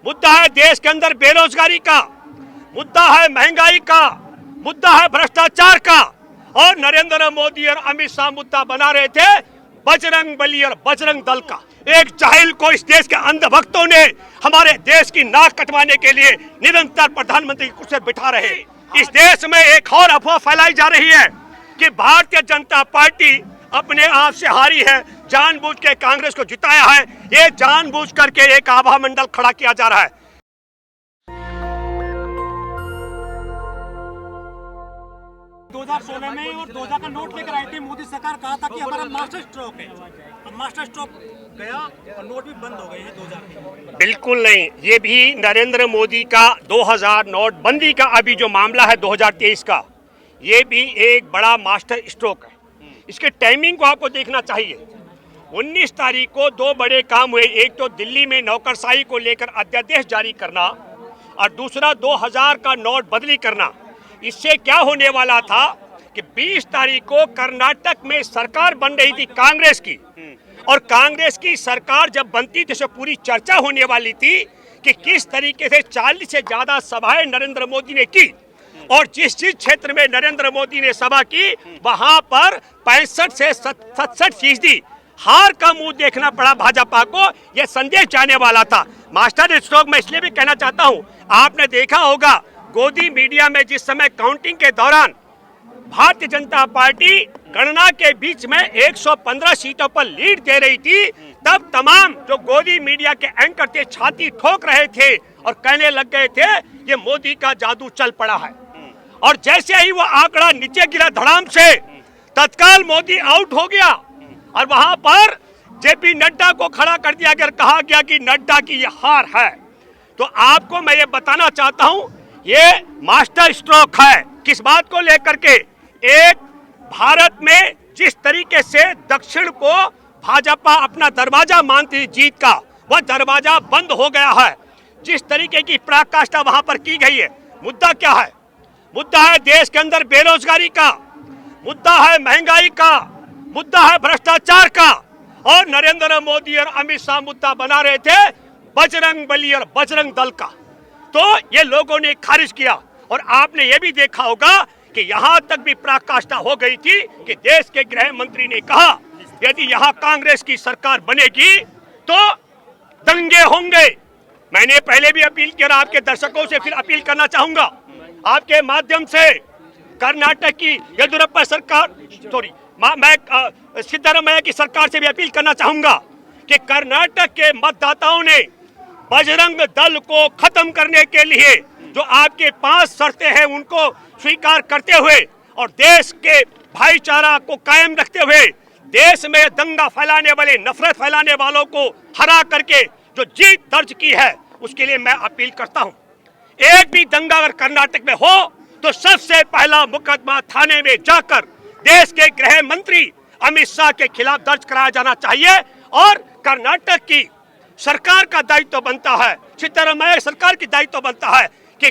मुद्दा है देश के अंदर बेरोजगारी का, मुद्दा है महंगाई का, मुद्दा है भ्रष्टाचार का। और नरेंद्र मोदी और अमित शाह मुद्दा बना रहे थे बजरंग बली और बजरंग दल का। एक जाहिल को इस देश के अंधभक्तों ने हमारे देश की नाक कटवाने के लिए निरंतर प्रधानमंत्री की कुर्सी पर बिठा रहे। इस देश में एक और अफवाह फैलाई जा रही है कि भारतीय जनता पार्टी अपने आप से हारी है, जानबूझ के कांग्रेस को जिताया है। ये जानबूझ करके एक आभा मंडल खड़ा किया जा रहा है। 2016 में और 2000 का नोट लेकर आई थी मोदी सरकार, कहा था कि हमारा मास्टर स्ट्रोक है। अब मास्टर स्ट्रोक गया और नोट भी बंद हो गए हैं 2000 के। बिल्कुल नहीं, ये भी नरेंद्र मोदी का 2000 नोटबंदी का अभी जो मामला है 2023 का, ये भी एक बड़ा मास्टर स्ट्रोक है। इसके टाइमिंग को आपको देखना चाहिए। 19 तारीख को दो बड़े काम हुए, एक तो दिल्ली में नौकरशाही को लेकर अध्यादेश जारी करना और दूसरा 2000 का नोट बदली करना। इससे क्या होने वाला था कि 20 तारीख को कर्नाटक में सरकार बन रही थी कांग्रेस की, और कांग्रेस की सरकार जब बनती थी तो पूरी चर्चा होने वाली थी कि किस तरीके से 40 से ज्यादा सभाएं नरेंद्र मोदी ने की, और जिस जिस क्षेत्र में नरेंद्र मोदी ने सभा की वहां पर 65 से 67% हार का मुंह देखना पड़ा भाजपा को। यह संदेश जाने वाला था। मास्टर स्ट्रोक मैं इसलिए भी कहना चाहता हूं, आपने देखा होगा गोदी मीडिया में जिस समय काउंटिंग के दौरान भारतीय जनता पार्टी गणना के बीच में 115 सीटों पर लीड दे रही थी, तब तमाम जो गोदी मीडिया के एंकर थे छाती ठोक रहे थे और कहने लग गए थे ये मोदी का जादू चल पड़ा है। और जैसे ही वो आंकड़ा नीचे गिरा धड़ाम से, तत्काल मोदी आउट हो गया और वहां पर जेपी नड्डा को खड़ा कर दिया गया, कहा गया कि नड्डा की ये हार है। तो आपको मैं ये बताना चाहता हूं, ये मास्टर स्ट्रोक है। किस बात को लेकर के? एक भारत में जिस तरीके से दक्षिण को भाजपा अपना दरवाजा मानती जीत का, वह दरवाजा बंद हो गया है। जिस तरीके की पराकाष्ठा वहां पर की गई है, मुद्दा क्या है? मुद्दा है देश के अंदर बेरोजगारी का, मुद्दा है महंगाई का, मुद्दा है भ्रष्टाचार का। और नरेंद्र मोदी और अमित शाह मुद्दा बना रहे थे बजरंग बली और बजरंग दल का। तो ये लोगों ने खारिज किया। और आपने ये भी देखा होगा कि यहां तक भी पराकाष्ठा हो गई थी कि देश के गृह मंत्री ने कहा यदि यहां कांग्रेस की सरकार बनेगी तो दंगे होंगे। मैंने पहले भी अपील किया, आपके दर्शकों से फिर अपील करना चाहूंगा आपके माध्यम से। कर्नाटक की येदियुरप्पा सरकार, मैं सिद्धरामैया की सरकार से भी अपील करना चाहूंगा कि कर्नाटक के मतदाताओं ने बजरंग दल को खत्म करने के लिए जो आपके 5 शर्तें हैं उनको स्वीकार करते हुए और देश के भाईचारा को कायम रखते हुए देश में दंगा फैलाने वाले, नफरत फैलाने वालों को हरा करके जो जीत दर्ज की है, उसके लिए मैं अपील करता हूं। एक भी दंगा अगर कर्नाटक में हो तो सबसे पहला मुकदमा थाने में जाकर देश के गृह मंत्री अमित शाह के खिलाफ दर्ज कराया जाना चाहिए। और कर्नाटक की सरकार का दायित्व बनता है, सिद्धरामैया सरकार की दायित्व बनता है कि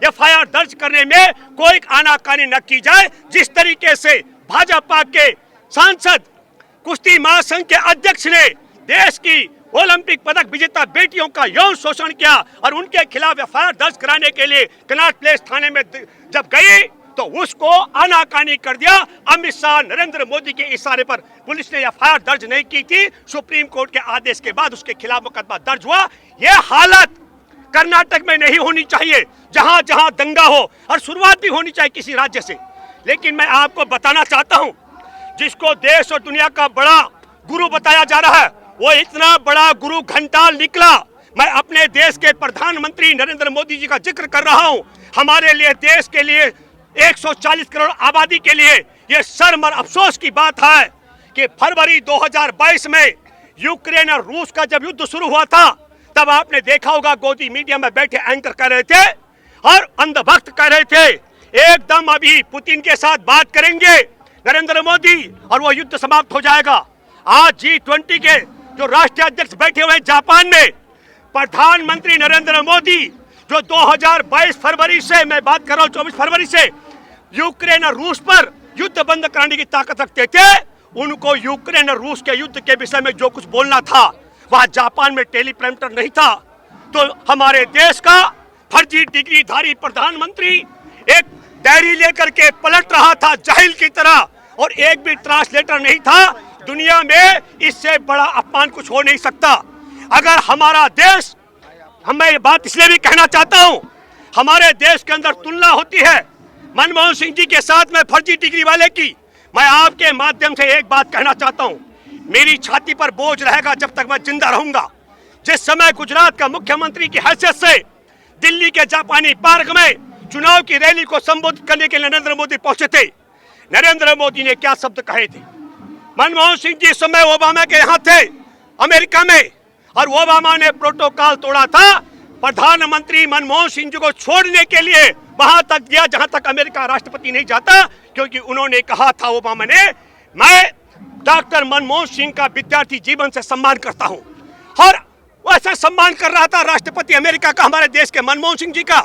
एफआईआर दर्ज करने में कोई आनाकानी न की जाए। जिस तरीके से भाजपा के सांसद कुश्ती महासंघ के अध्यक्ष ने देश की ओलंपिक पदक विजेता बेटियों का यौन शोषण किया और उनके खिलाफ एफआईआर दर्ज कराने के लिए कनॉट प्लेस थाने में जब गई तो उसको आनाकानी कर दिया। अमित शाह नरेंद्र मोदी के इशारे पर पुलिस ने एफआईआर दर्ज नहीं की थी। सुप्रीम कोर्ट के आदेश के बाद उसके खिलाफ मुकदमा दर्ज हुआ। यह हालत कर्नाटक में नहीं होनी चाहिए, जहां जहां दंगा हो, और शुरुआत भी होनी चाहिए किसी राज्य से। लेकिन मैं आपको बताना चाहता हूं, जिसको देश और दुनिया का बड़ा गुरु बताया जा रहा है, वो इतना बड़ा गुरु घंटाल निकला। मैं अपने देश के प्रधानमंत्री नरेंद्र मोदी जी का जिक्र कर रहा हूं। हमारे लिए, देश के लिए, 140 करोड़ आबादी के लिए यह शर्म और अफसोस की बात है कि फरवरी 2022 में यूक्रेन और रूस का जब युद्ध शुरू हुआ था, तब आपने देखा होगा गोदी मीडिया में बैठे एंकर कह रहे थे और अंधभक्त कह रहे थे एकदम अभी पुतिन के साथ बात करेंगे नरेंद्र मोदी और वो युद्ध समाप्त हो जाएगा। आज G20 के जो राष्ट्रीय अध्यक्ष बैठे हुए जापान में, प्रधानमंत्री नरेंद्र मोदी जो 2022 फरवरी से, मैं बात कर रहा हूं 24 फरवरी से, यूक्रेन और रूस पर युद्ध बंद कराने की ताकत रखते थे, उनको यूक्रेन और रूस के युद्ध के विषय में जो कुछ बोलना था वह जापान में टेलीप्रॉम्प्टर नहीं था। तो हमारे देश का फर्जी डिग्रीधारी प्रधानमंत्री एक डायरी लेकर के पलट रहा था जाहिल की तरह, और एक भी ट्रांसलेटर नहीं था। दुनिया में इससे बड़ा अपमान कुछ हो नहीं सकता। अगर हमारा देश, मैं ये बात इसलिए भी कहना चाहता हूं, हमारे देश के अंदर तुलना होती है मनमोहन सिंह जी के साथ में फर्जी डिग्री वाले की। मैं आपके माध्यम से एक बात कहना चाहता हूं, मेरी छाती पर बोझ रहेगा जब तक मैं जिंदा रहूंगा। जिस समय गुजरात का मुख्यमंत्री की हैसियत से दिल्ली के जापानी पार्क में चुनाव की रैली को संबोधित करने के लिए नरेंद्र मोदी पहुंचे थे, नरेंद्र मोदी ने क्या शब्द कहे थे? मनमोहन सिंह जी इस समय ओबामा के यहाँ थे अमेरिका में, और ओबामा ने प्रोटोकॉल तोड़ा था प्रधानमंत्री मनमोहन सिंह जी को छोड़ने के लिए वहां तक गया जहां तक अमेरिका राष्ट्रपति नहीं जाता, क्योंकि उन्होंने कहा था ओबामा ने, मैं डॉक्टर मनमोहन सिंह का विद्यार्थी जीवन से सम्मान करता हूं। और वैसे सम्मान कर रहा था राष्ट्रपति अमेरिका का हमारे देश के मनमोहन सिंह जी का।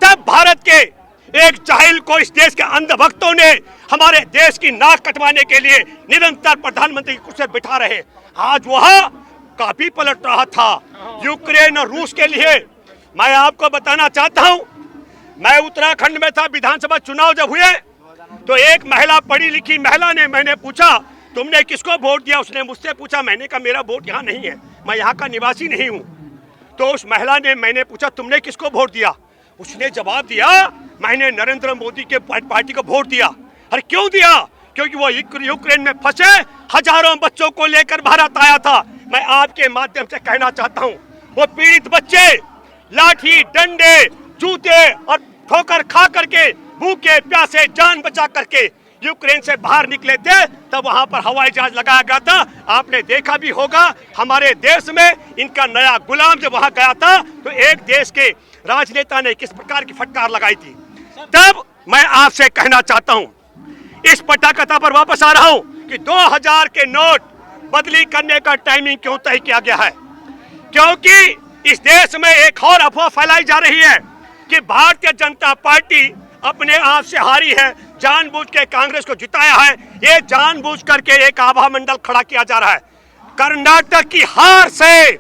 तब भारत के एक जाहिल को इस देश के अंधभक्तों ने हमारे देश की नाक कटवाने के लिए निरंतर प्रधानमंत्री की कुर्सी बिठा रहे। आज वह काफी पलट रहा था यूक्रेन और रूस के लिए। मैं आपको बताना चाहता हूं, मैं उत्तराखंड में था, विधानसभा चुनाव जब हुए तो एक महिला, पढ़ी लिखी महिला ने, मैंने पूछा तुमने किसको वोट दिया? उसने मुझसे पूछा, मैंने कहा मेरा वोट यहाँ नहीं है, मैं यहाँ का निवासी नहीं हूँ। तो उस महिला ने, मैंने पूछा तुमने किसको वोट दिया? उसने जवाब दिया, मैंने नरेंद्र मोदी के पार्टी को वोट दिया। अरे क्यों दिया? क्योंकि वो यूक्रेन में फंसे हजारों बच्चों को लेकर भारत आया था। मैं आपके माध्यम से कहना चाहता हूँ, वो पीड़ित बच्चे लाठी, डंडे, जूते और ठोकर खा करके, भूखे प्यासे जान बचा करके यूक्रेन से बाहर निकले थे। तब वहां पर हवाई जहाज लगाया गया था। आपने देखा भी होगा हमारे देश में इनका नया गुलाम जब वहां गया था तो एक देश के राजनेता ने किस प्रकार की फटकार लगाई थी। तब मैं आपसे कहना चाहता हूं, इस पटाकथा पर वापस आ रहा हूं कि 2000 के नोट बदली करने का टाइमिंग क्यों तय किया गया है? क्योंकि इस देश में एक और अफवाह फैलाई जा रही है कि भारतीय जनता पार्टी अपने आप से हारी है, जानबूझ के कांग्रेस को जिताया है। ये जानबूझ करके एक आभा मंडल खड़ा किया जा रहा है। कर्नाटक की हार से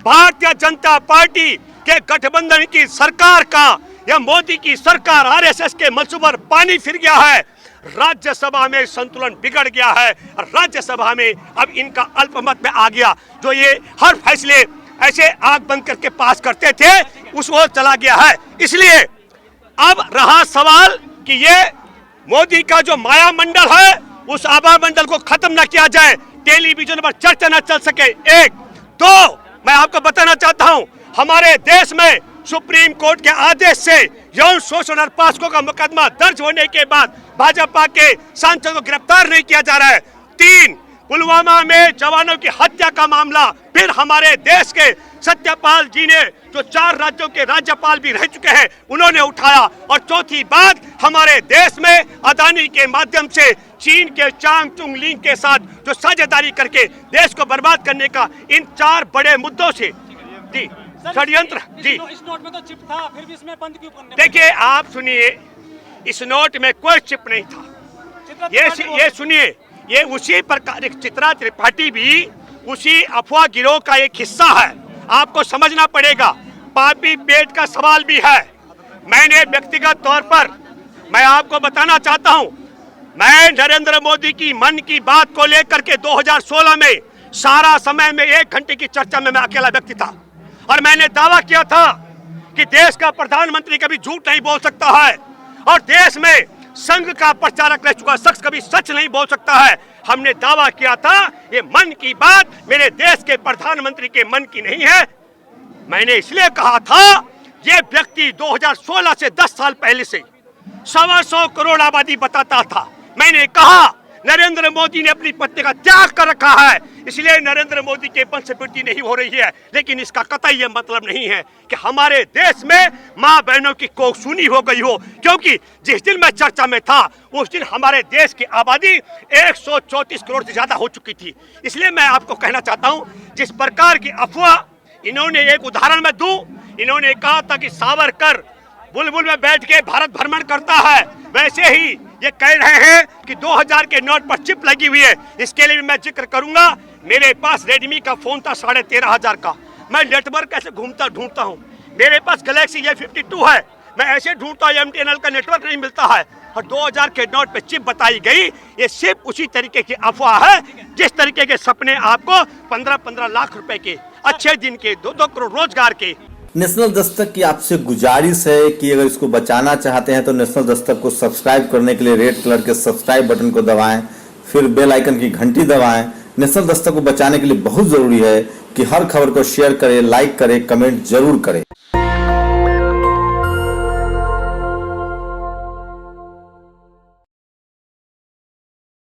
भारतीय जनता पार्टी के गठबंधन की सरकार का या मोदी की सरकार, आरएसएस के मंसूबे पर पानी फिर गया है। राज्यसभा में संतुलन बिगड़ गया है और राज्यसभा में अब इनका अल्पमत में आ गया। जो ये हर फैसले ऐसे आंख बंद करके पास करते थे, उस ओर चला गया है। इसलिए अब रहा सवाल कि ये मोदी का जो माया मंडल है, उस आभा मंडल को खत्म न किया जाए, टेलीविजन पर चर्चा न चल सके। एक दो, मैं आपको बताना चाहता हूं, हमारे देश में सुप्रीम कोर्ट के आदेश से यौन शोषण और पॉक्सो का मुकदमा दर्ज होने के बाद भाजपा के सांसद को गिरफ्तार नहीं किया जा रहा है। 3, पुलवामा में जवानों की हत्या का मामला फिर हमारे देश के सत्यपाल जी ने, जो 4 राज्यों के राज्यपाल भी रह चुके हैं, उन्होंने उठाया। और चौथी बात, हमारे देश में अदानी के माध्यम से चीन के चांग चुंग लिंग के साथ जो साझेदारी करके देश को बर्बाद करने का, इन 4 बड़े मुद्दों से जी षड्यंत्र जी। इस नोट में तो चिप था, फिर भी इसमें बंद क्यों करने? देखिए, आप सुनिए, इस नोट में कोई चिप नहीं था। ये सुनिए, ये उसी प्रकार चित्रा त्रिपाठी भी उसी अफवाह गिरोह का एक हिस्सा है। आपको समझना पड़ेगा, पापी पेट का सवाल भी है। मैंने व्यक्तिगत तौर पर मैं आपको बताना चाहता हूं, मैं नरेंद्र मोदी की मन की बात को लेकर के 2016 में सारा समय में 1 घंटे की चर्चा में मैं अकेला व्यक्ति था, और मैंने दावा किया था कि देश का प्रधानमंत्री कभी झूठ नहीं बोल सकता है, और देश में संघ का प्रचारक रह चुका शख्स कभी सच नहीं बोल सकता है। हमने दावा किया था, ये मन की बात मेरे देश के प्रधानमंत्री के मन की नहीं है। मैंने इसलिए कहा था, ये व्यक्ति 2016 से 10 साल पहले से 125 करोड़ आबादी बताता था। मैंने कहा नरेंद्र मोदी ने अपनी पत्नी का त्याग कर रखा है, इसलिए नरेंद्र मोदी के वंशवृद्धि नहीं हो रही है। लेकिन इसका कतई ये मतलब नहीं है कि हमारे देश में माँ बहनों की कोख सूनी हो गई हो, क्योंकि जिस दिन मैं चर्चा में था उस दिन हमारे देश की आबादी 134 करोड़ से ज्यादा हो चुकी थी। इसलिए मैं आपको कहना चाहता हूँ, जिस प्रकार की अफवाह इन्होंने, एक उदाहरण मैं दूं, इन्होंने कहा था कि सावरकर बुलबुल में बैठ के भारत भ्रमण करता है, वैसे ही ये कह रहे हैं कि 2000 के नोट पर चिप लगी हुई है। इसके लिए भी मैं जिक्र करूंगा, मेरे पास रेडमी का फोन था 13,500 का, मैं नेटवर्क कैसे ढूंढता हूँ। मेरे पास गैलेक्सी A52 है, मैं ऐसे ढूंढता हूँ MTNL का नेटवर्क नहीं मिलता है। और 2000 के नोट पे चिप बताई गई, ये सिर्फ उसी तरीके की अफवाह है जिस तरीके के सपने आपको 15-15 लाख रुपए के, अच्छे दिन के, 2-2 करोड़ रोजगार के। नेशनल दस्तक की आपसे गुजारिश है कि अगर इसको बचाना चाहते हैं तो नेशनल दस्तक को सब्सक्राइब करने के लिए रेड कलर के सब्सक्राइब बटन को दबाएं, फिर बेल आइकन की घंटी दबाएं। नेशनल दस्तक को बचाने के लिए बहुत जरूरी है कि हर खबर को शेयर करें, लाइक करें, कमेंट जरूर करें।